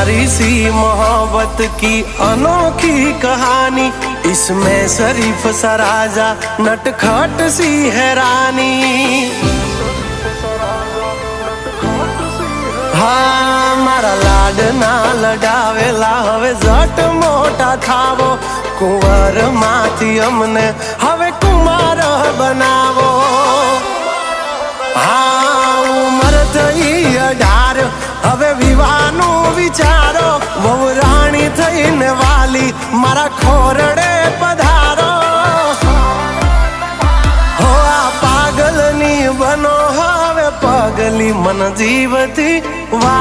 प्यारी सी मोहब्बत की अनोखी कहानी, इसमें शरीफ सा राजा नटखट सी है रानी। हाँ मारा लाडना लडावेला हवे जट मोटा थावो, कुंवर माथी अमने हवे कुमार बनावो। हाँ उमर थई 18 हवे विवाहनु विचारो, वहू राणी थईने वाली मारा खोरडे पधारो। हो आ पागलनी बनो हवे पगली मन जीवती वा